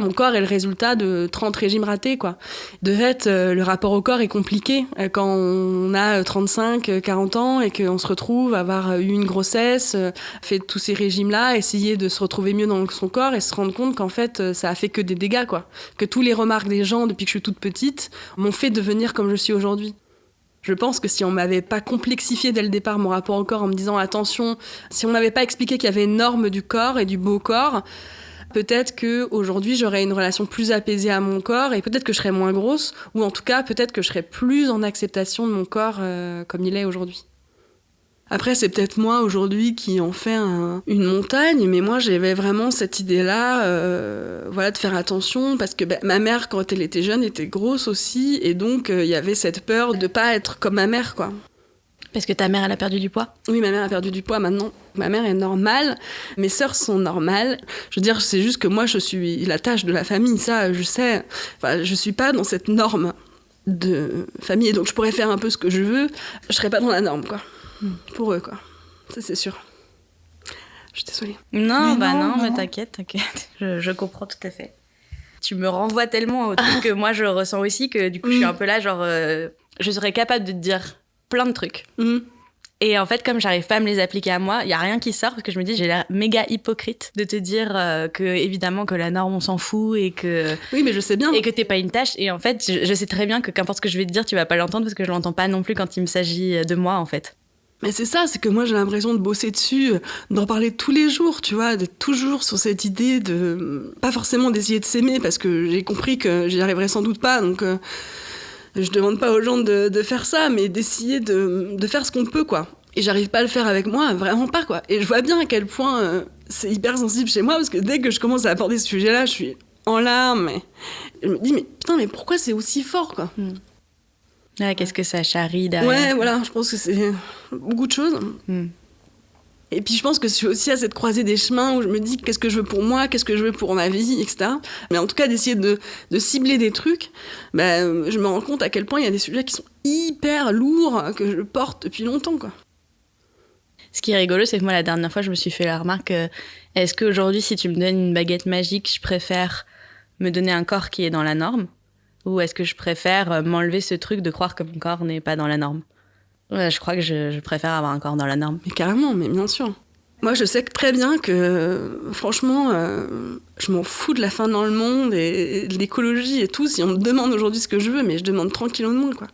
mon corps est le résultat de 30 régimes ratés, quoi. De fait, le rapport au corps est compliqué quand on a 35, 40 ans et qu'on se retrouve à avoir eu une grossesse, fait tous ces régimes-là, essayer de se retrouver mieux dans son corps et se rendre compte qu'en fait, ça a fait que des dégâts, quoi. Que tous les remarques des gens depuis que je suis toute petite, m'ont fait devenir comme je suis aujourd'hui. Je pense que si on m'avait pas complexifié dès le départ mon rapport au corps en me disant attention, si on m'avait pas expliqué qu'il y avait une norme du corps et du beau corps, peut-être qu'aujourd'hui j'aurais une relation plus apaisée à mon corps et peut-être que je serais moins grosse, ou en tout cas peut-être que je serais plus en acceptation de mon corps comme il est aujourd'hui. Après, c'est peut-être moi aujourd'hui qui en fais une montagne, mais moi j'avais vraiment cette idée-là, de faire attention, parce que ma mère, quand elle était jeune, était grosse aussi, et donc il y avait cette peur de pas être comme ma mère, quoi. Parce que ta mère, elle a perdu du poids ? Oui, ma mère a perdu du poids maintenant. Ma mère est normale, mes sœurs sont normales. Je veux dire, c'est juste que moi je suis la tâche de la famille, ça je sais. Enfin, je suis pas dans cette norme de famille, et donc je pourrais faire un peu ce que je veux, je serais pas dans la norme, quoi. Pour eux, quoi. Ça, c'est sûr. Je suis désolée. Non, mais t'inquiète. Je comprends tout à fait. Tu me renvoies tellement au truc que moi, je ressens aussi que du coup, je suis un peu là, genre... je serais capable de te dire plein de trucs. Et en fait, comme j'arrive pas à me les appliquer à moi, il y a rien qui sort parce que je me dis j'ai l'air méga hypocrite de te dire que évidemment que la norme on s'en fout et que Oui, mais je sais bien. et que t'es pas une tâche. Et en fait, je sais très bien que qu'importe ce que je vais te dire, tu vas pas l'entendre parce que je l'entends pas non plus quand il s'agit de moi en fait. Mais c'est ça, c'est que moi j'ai l'impression de bosser dessus, d'en parler tous les jours, tu vois, d'être toujours sur cette idée de... Pas forcément d'essayer de s'aimer, parce que j'ai compris que j'y arriverais sans doute pas, donc je demande pas aux gens de faire ça, mais d'essayer de faire ce qu'on peut, quoi. Et j'arrive pas à le faire avec moi, vraiment pas, quoi. Et je vois bien à quel point c'est hyper sensible chez moi, parce que dès que je commence à aborder ce sujet-là, je suis en larmes, et je me dis, mais putain, mais pourquoi c'est aussi fort, quoi. Ouais, qu'est-ce que ça charrie derrière? Ouais, voilà, je pense que c'est beaucoup de choses. Et puis je pense que je suis aussi à cette croisée des chemins où je me dis qu'est-ce que je veux pour moi, qu'est-ce que je veux pour ma vie, etc. Mais en tout cas, d'essayer de cibler des trucs, je me rends compte à quel point il y a des sujets qui sont hyper lourds, que je porte depuis longtemps, quoi. Ce qui est rigolo, c'est que moi, la dernière fois, je me suis fait la remarque, est-ce qu'aujourd'hui, si tu me donnes une baguette magique, je préfère me donner un corps qui est dans la norme? Ou est-ce que je préfère m'enlever ce truc de croire que mon corps n'est pas dans la norme? Ouais, je crois que je préfère avoir un corps dans la norme. Mais carrément, mais bien sûr. Moi, je sais très bien que, franchement, je m'en fous de la faim dans le monde et de l'écologie et tout. Si on me demande aujourd'hui ce que je veux, mais je demande 30 kilos de moins, quoi.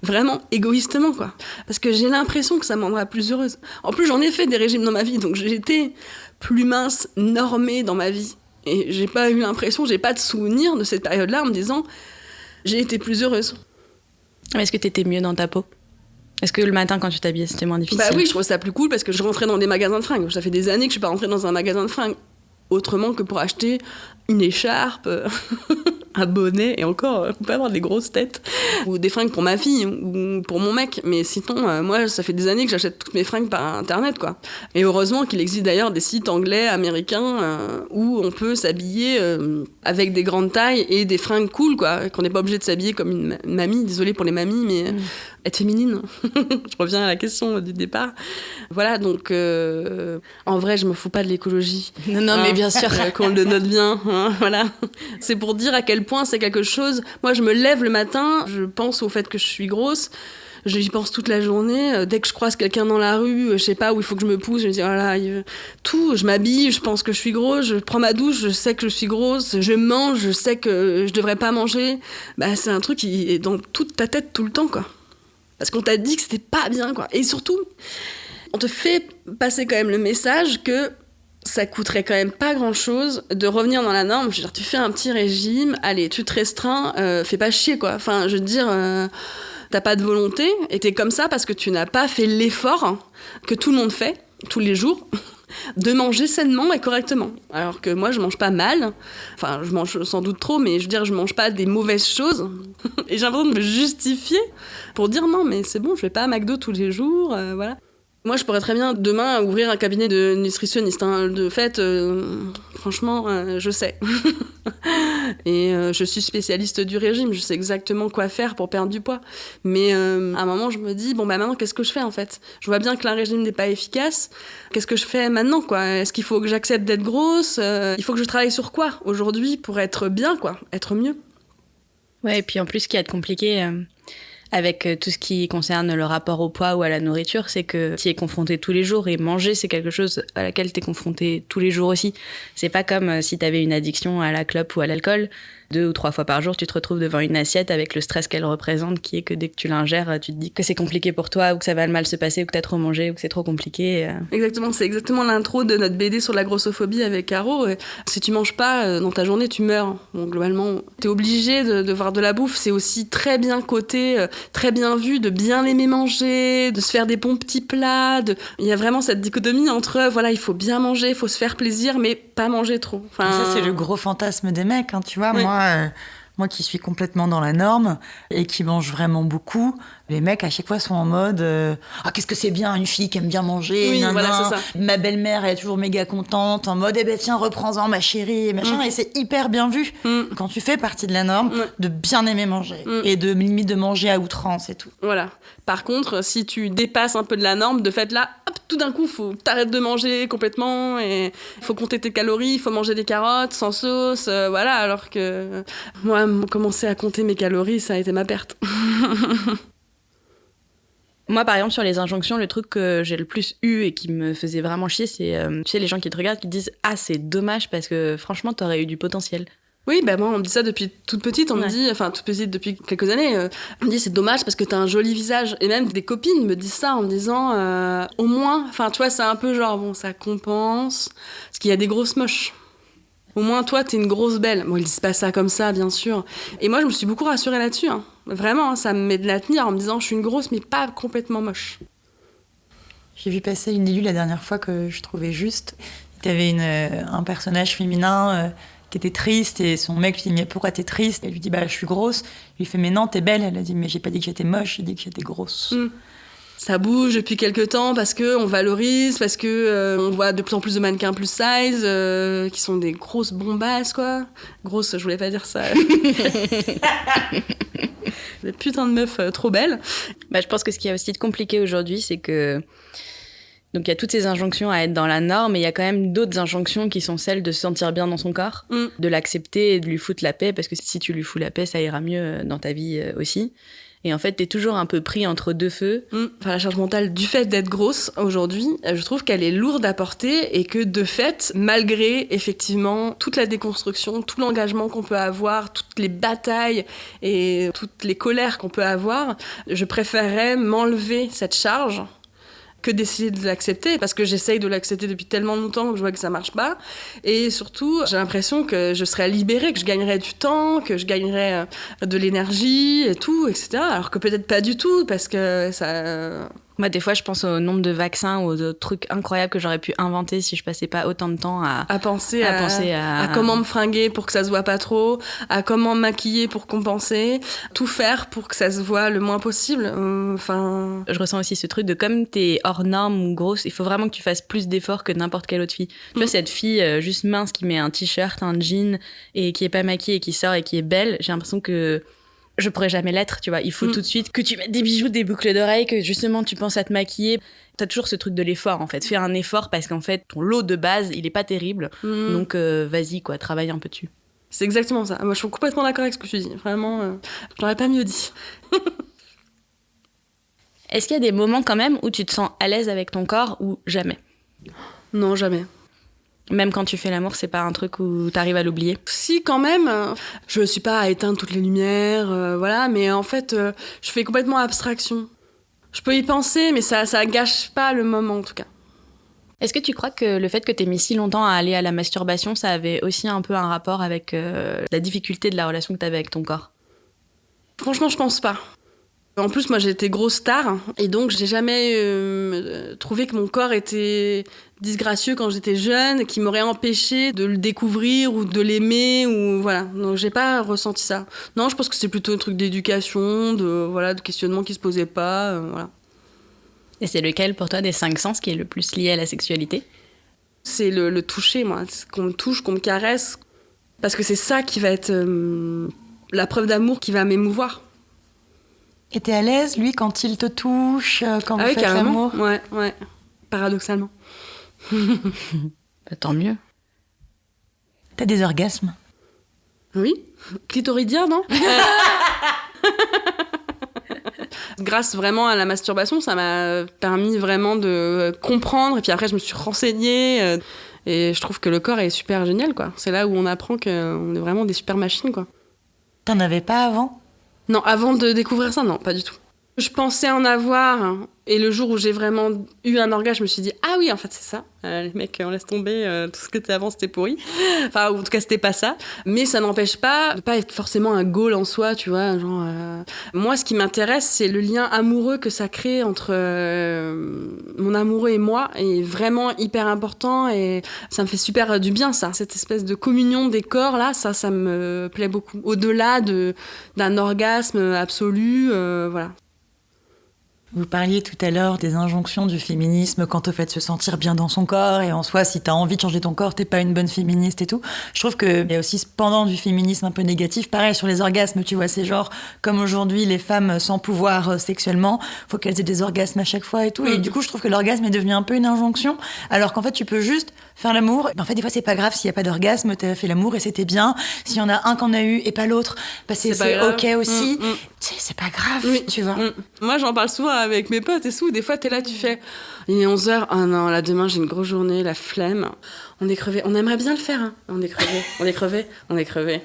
Vraiment, égoïstement, quoi. Parce que j'ai l'impression que ça me rendra plus heureuse. En plus, j'en ai fait des régimes dans ma vie, donc j'ai été plus mince, normée dans ma vie. Et j'ai pas eu l'impression, j'ai pas de souvenir de cette période-là en me disant... J'ai été plus heureuse. Mais est-ce que t'étais mieux dans ta peau? Est-ce que le matin, quand tu t'habillais, c'était moins difficile? Bah oui, je trouve ça plus cool parce que je rentrais dans des magasins de fringues. Ça fait des années que je suis pas rentrée dans un magasin de fringues. Autrement que pour acheter une écharpe, un bonnet, et encore, on peut avoir des grosses têtes. Ou des fringues pour ma fille, ou pour mon mec. Mais sinon, moi, ça fait des années que j'achète toutes mes fringues par Internet, quoi. Et heureusement qu'il existe d'ailleurs des sites anglais, américains, où on peut s'habiller avec des grandes tailles et des fringues cool, quoi. Qu'on n'est pas obligé de s'habiller comme une mamie, désolée pour les mamies, mais être féminine. Je reviens à la question du départ. Voilà, donc, en vrai, je me fous pas de l'écologie. Non, mais bien sûr. Qu'on le note bien, hein, voilà. C'est pour dire à quel point c'est quelque chose... Moi, je me lève le matin, je pense au fait que je suis grosse, j'y pense toute la journée. Dès que je croise quelqu'un dans la rue, je sais pas, où il faut que je me pousse, je me dis, voilà, tout, je m'habille, je pense que je suis grosse, je prends ma douche, je sais que je suis grosse, je mange, je sais que je devrais pas manger. Bah, c'est un truc qui est dans toute ta tête tout le temps, quoi. Parce qu'on t'a dit que c'était pas bien, quoi. Et surtout, on te fait passer quand même le message que ça coûterait quand même pas grand-chose de revenir dans la norme. Je veux dire, tu fais un petit régime, allez, tu te restreins, fais pas chier, quoi. Enfin, je veux dire, t'as pas de volonté, et t'es comme ça parce que tu n'as pas fait l'effort que tout le monde fait, tous les jours, de manger sainement et correctement. Alors que moi, je mange pas mal. Enfin, je mange sans doute trop, mais je veux dire, je mange pas des mauvaises choses. Et j'ai l'impression de me justifier pour dire non, mais c'est bon, je vais pas à McDo tous les jours, voilà. Moi, je pourrais très bien demain ouvrir un cabinet de nutritionniste. Hein. De fait, franchement, je sais. Et je suis spécialiste du régime. Je sais exactement quoi faire pour perdre du poids. Mais à un moment, je me dis, bon, bah maintenant, qu'est-ce que je fais, en fait? Je vois bien que un régime n'est pas efficace. Qu'est-ce que je fais maintenant, quoi? Est-ce qu'il faut que j'accepte d'être grosse? Il faut que je travaille sur quoi, aujourd'hui, pour être bien, quoi? Être mieux? Ouais, et puis en plus, ce qui est compliqué... avec tout ce qui concerne le rapport au poids ou à la nourriture, c'est que tu y es confronté tous les jours, et manger, c'est quelque chose à laquelle tu es confronté tous les jours aussi. C'est pas comme si tu avais une addiction à la clope ou à l'alcool. 2 ou 3 fois par jour, tu te retrouves devant une assiette avec le stress qu'elle représente, qui est que dès que tu l'ingères, tu te dis que c'est compliqué pour toi, ou que ça va mal se passer, ou que t'as trop mangé, ou que c'est trop compliqué. Exactement, c'est exactement l'intro de notre BD sur la grossophobie avec Caro. Si tu manges pas dans ta journée, tu meurs. Donc globalement, t'es obligé de voir de la bouffe. C'est aussi très bien coté, très bien vu, de bien aimer manger, de se faire des bons petits plats. Il y a vraiment cette dichotomie entre, voilà, il faut bien manger, il faut se faire plaisir, mais pas manger trop. Enfin... Ça, c'est le gros fantasme des mecs, hein, tu vois. Oui. Moi qui suis complètement dans la norme et qui mange vraiment beaucoup, les mecs à chaque fois sont en mode ah, qu'est-ce que c'est bien une fille qui aime bien manger, oui, nan, voilà, nan. c'est ça. Ma belle-mère elle est toujours méga contente en mode eh ben tiens reprends-en ma chérie et machin, et c'est hyper bien vu quand tu fais partie de la norme de bien aimer manger et de limite de manger à outrance et tout. Voilà. Par contre, si tu dépasses un peu de la norme, de fait là, hop, tout d'un coup, faut t'arrêter de manger complètement et il faut compter tes calories, il faut manger des carottes sans sauce, voilà. Alors que moi, commencer à compter mes calories, ça a été ma perte. Moi, par exemple, sur les injonctions, le truc que j'ai le plus eu et qui me faisait vraiment chier, c'est tu sais, les gens qui te regardent, qui te disent « Ah, c'est dommage parce que franchement, t'aurais eu du potentiel. » Oui, bah moi on me dit ça depuis toute petite, on me dit, enfin toute petite depuis quelques années, on me dit c'est dommage parce que t'as un joli visage. Et même des copines me disent ça en me disant au moins, enfin tu vois, c'est un peu genre bon, ça compense, parce qu'il y a des grosses moches. Au moins toi t'es une grosse belle. Bon ils disent pas ça comme ça bien sûr. Et moi je me suis beaucoup rassurée là-dessus, hein. Vraiment, hein, ça me met de la tenir en me disant je suis une grosse mais pas complètement moche. J'ai vu passer une élu la dernière fois que je trouvais juste. T'avais un personnage féminin qui était triste et son mec lui dit mais pourquoi t'es triste? Elle lui dit bah je suis grosse. Il lui fait mais non t'es belle. Elle a dit mais j'ai pas dit que j'étais moche, j'ai dit que j'étais grosse. Ça bouge depuis quelques temps parce que on valorise, parce que on voit de plus en plus de mannequins plus size qui sont des grosses bombasses quoi. Grosses, je voulais pas dire ça. Des putains de meufs trop belles. Bah, je pense que ce qui est aussi compliqué aujourd'hui, c'est que donc il y a toutes ces injonctions à être dans la norme, et il y a quand même d'autres injonctions qui sont celles de se sentir bien dans son corps, de l'accepter et de lui foutre la paix, parce que si tu lui fous la paix, ça ira mieux dans ta vie aussi. Et en fait, t'es toujours un peu pris entre deux feux. Enfin, la charge mentale du fait d'être grosse, aujourd'hui, je trouve qu'elle est lourde à porter et que de fait, malgré effectivement toute la déconstruction, tout l'engagement qu'on peut avoir, toutes les batailles et toutes les colères qu'on peut avoir, je préférerais m'enlever cette charge que d'essayer de l'accepter, parce que j'essaye de l'accepter depuis tellement longtemps que je vois que ça marche pas. Et surtout, j'ai l'impression que je serais libérée, que je gagnerais du temps, que je gagnerais de l'énergie et tout, etc. Alors que peut-être pas du tout, parce que ça... Moi, des fois, je pense au nombre de vaccins ou de trucs incroyables que j'aurais pu inventer si je passais pas autant de temps à penser à comment me fringuer pour que ça se voit pas trop, à comment me maquiller pour compenser, tout faire pour que ça se voit le moins possible. Enfin, je ressens aussi ce truc de comme t'es hors norme ou grosse, il faut vraiment que tu fasses plus d'efforts que n'importe quelle autre fille. Tu vois, cette fille juste mince qui met un t-shirt, un jean et qui est pas maquillée et qui sort et qui est belle, j'ai l'impression que je pourrais jamais l'être, tu vois. Il faut tout de suite que tu mettes des bijoux, des boucles d'oreilles, que justement tu penses à te maquiller. T'as toujours ce truc de l'effort, en fait. Fais un effort parce qu'en fait, ton lot de base, il est pas terrible. Donc, vas-y, quoi, travaille un peu dessus. C'est exactement ça. Moi, je suis complètement d'accord avec ce que tu dis. Vraiment, j'aurais pas mieux dit. Est-ce qu'il y a des moments quand même où tu te sens à l'aise avec ton corps ou jamais? Non, jamais. Même quand tu fais l'amour, c'est pas un truc où t'arrives à l'oublier? Si, quand même. Je suis pas à éteindre toutes les lumières, voilà, mais en fait, je fais complètement abstraction. Je peux y penser, mais ça gâche pas le moment, en tout cas. Est-ce que tu crois que le fait que t'aies mis si longtemps à aller à la masturbation, ça avait aussi un peu un rapport avec la difficulté de la relation que t'avais avec ton corps? Franchement, je pense pas. En plus, moi, j'étais grosse star, et donc j'ai jamais trouvé que mon corps était disgracieux quand j'étais jeune, qui m'aurait empêché de le découvrir ou de l'aimer, ou voilà. Donc j'ai pas ressenti ça. Non, je pense que c'est plutôt un truc d'éducation, de questionnement qui se posait pas, voilà. Et c'est lequel pour toi des 5 sens qui est le plus lié à la sexualité? C'est le toucher, moi. Qu'on me touche, qu'on me caresse, parce que c'est ça qui va être la preuve d'amour qui va m'émouvoir. Et t'es à l'aise, lui, quand il te touche, quand vous faites carrément. l'amour? Ouais, paradoxalement. Bah, tant mieux. T'as des orgasmes? Oui. Clitoridien, non? Grâce vraiment à la masturbation, ça m'a permis vraiment de comprendre. Et puis après, je me suis renseignée. Et je trouve que le corps est super génial, quoi. C'est là où on apprend qu'on est vraiment des super machines, quoi. T'en avais pas avant? Non, avant de découvrir ça, non, pas du tout. Je pensais en avoir, et le jour où j'ai vraiment eu un orgasme, je me suis dit « Ah oui, en fait, c'est ça. Les mecs, on laisse tomber, tout ce que t'es avant, c'était pourri. » Enfin, en tout cas, c'était pas ça. Mais ça n'empêche pas de pas être forcément un goal en soi, tu vois. Genre, moi, ce qui m'intéresse, c'est le lien amoureux que ça crée entre mon amoureux et moi, est vraiment hyper important, et ça me fait super du bien, ça. Cette espèce de communion des corps, là, ça me plaît beaucoup. Au-delà d'un orgasme absolu, voilà. Vous parliez tout à l'heure des injonctions du féminisme quant au fait de se sentir bien dans son corps, et en soi, si t'as envie de changer ton corps, t'es pas une bonne féministe et tout. Je trouve qu'il y a aussi ce pendant du féminisme un peu négatif. Pareil sur les orgasmes, tu vois, c'est genre, comme aujourd'hui, les femmes sans pouvoir sexuellement, faut qu'elles aient des orgasmes à chaque fois et tout. Et du coup, je trouve que l'orgasme est devenu un peu une injonction, alors qu'en fait, tu peux juste faire l'amour, en fait, des fois, c'est pas grave s'il y a pas d'orgasme, t'as fait l'amour et c'était bien. S'il y en a un qu'on a eu et pas l'autre, c'est ok aussi. C'est pas grave, tu vois. Moi, j'en parle souvent avec mes potes et tout. Des fois, t'es là, tu fais, il est 11h, ah non, là, demain, j'ai une grosse journée, la flemme. On est crevé. On aimerait bien le faire, hein. On est crevé.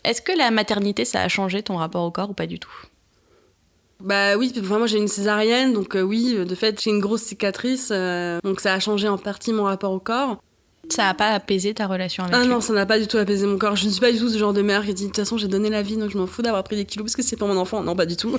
Est-ce que la maternité, ça a changé ton rapport au corps ou pas du tout ? Bah oui, moi j'ai une césarienne, donc oui, de fait j'ai une grosse cicatrice, donc ça a changé en partie mon rapport au corps. Ça a pas apaisé ta relation avec lui ? Ah non, ça n'a pas du tout apaisé mon corps. Je ne suis pas du tout ce genre de mère qui dit de toute façon j'ai donné la vie, donc je m'en fous d'avoir pris des kilos parce que c'est pour mon enfant. Non, pas du tout.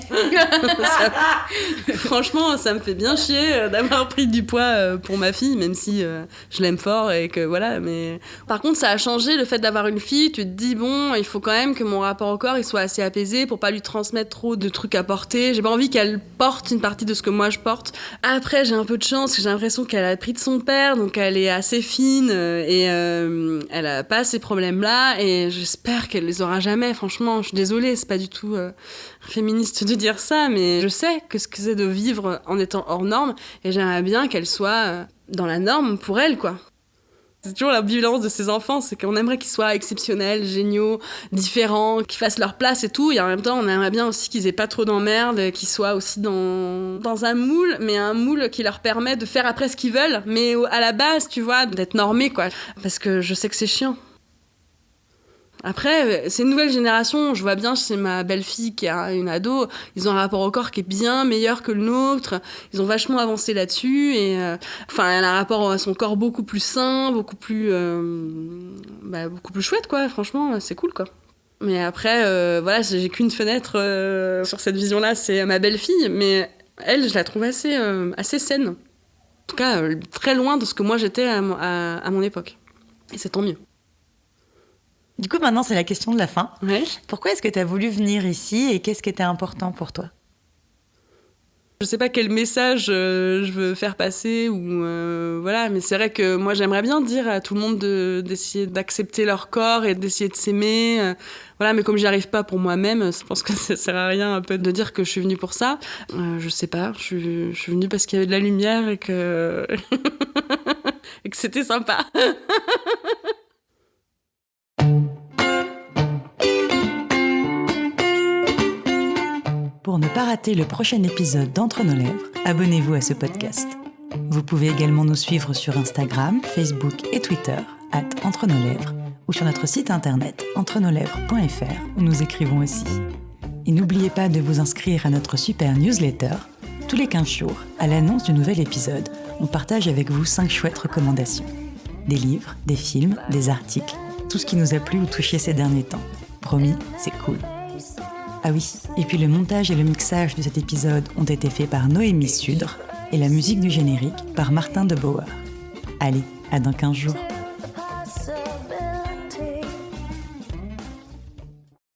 Franchement, ça me fait bien chier d'avoir pris du poids pour ma fille, même si je l'aime fort et que voilà. Mais par contre, ça a changé le fait d'avoir une fille. Tu te dis bon, il faut quand même que mon rapport au corps il soit assez apaisé pour pas lui transmettre trop de trucs à porter. J'ai pas envie qu'elle porte une partie de ce que moi je porte. Après, j'ai un peu de chance, j'ai l'impression qu'elle a pris de son père, donc elle est assez fine. Et elle a pas ces problèmes-là et j'espère qu'elle les aura jamais. Franchement, je suis désolée, c'est pas du tout féministe de dire ça, mais je sais que ce que c'est de vivre en étant hors norme et j'aimerais bien qu'elle soit dans la norme pour elle, quoi. C'est toujours la violence de ces enfants, c'est qu'on aimerait qu'ils soient exceptionnels, géniaux, différents, qu'ils fassent leur place et tout, et en même temps on aimerait bien aussi qu'ils aient pas trop d'emmerdes, qu'ils soient aussi dans un moule, mais un moule qui leur permet de faire après ce qu'ils veulent, mais à la base, tu vois, d'être normés, quoi, parce que je sais que c'est chiant. Après, c'est une nouvelle génération, je vois bien chez ma belle-fille qui a une ado, ils ont un rapport au corps qui est bien meilleur que le nôtre, ils ont vachement avancé là-dessus, et elle a un rapport à son corps beaucoup plus sain, beaucoup plus chouette, quoi, franchement, c'est cool, quoi. Mais après, voilà, j'ai qu'une fenêtre sur cette vision-là, c'est ma belle-fille, mais elle, je la trouve assez saine. En tout cas, très loin de ce que moi j'étais à mon époque. Et c'est tant mieux. Du coup, maintenant, c'est la question de la fin. Ouais. Pourquoi est-ce que tu as voulu venir ici et qu'est-ce qui était important pour toi ? Je sais pas quel message je veux faire passer ou voilà, mais c'est vrai que moi j'aimerais bien dire à tout le monde d'essayer d'accepter leur corps et d'essayer de s'aimer. Voilà, mais comme j'y arrive pas pour moi-même, je pense que ça sert à rien un peu de dire que je suis venue pour ça. Je sais pas, je suis venue parce qu'il y avait de la lumière et que et que c'était sympa. Pour ne pas rater le prochain épisode d'Entre nos lèvres, abonnez-vous à ce podcast. Vous pouvez également nous suivre sur Instagram, Facebook et Twitter @entrenoslèvres ou sur notre site internet entrenoslèvres.fr où nous écrivons aussi. Et n'oubliez pas de vous inscrire à notre super newsletter. Tous les 15 jours, à l'annonce du nouvel épisode, on partage avec vous 5 chouettes recommandations. Des livres, des films, des articles, tout ce qui nous a plu ou touché ces derniers temps. Promis, c'est cool. Ah oui, et puis le montage et le mixage de cet épisode ont été faits par Noémie Sudre et la musique du générique par Martin de Bauer. Allez, à dans 15 jours.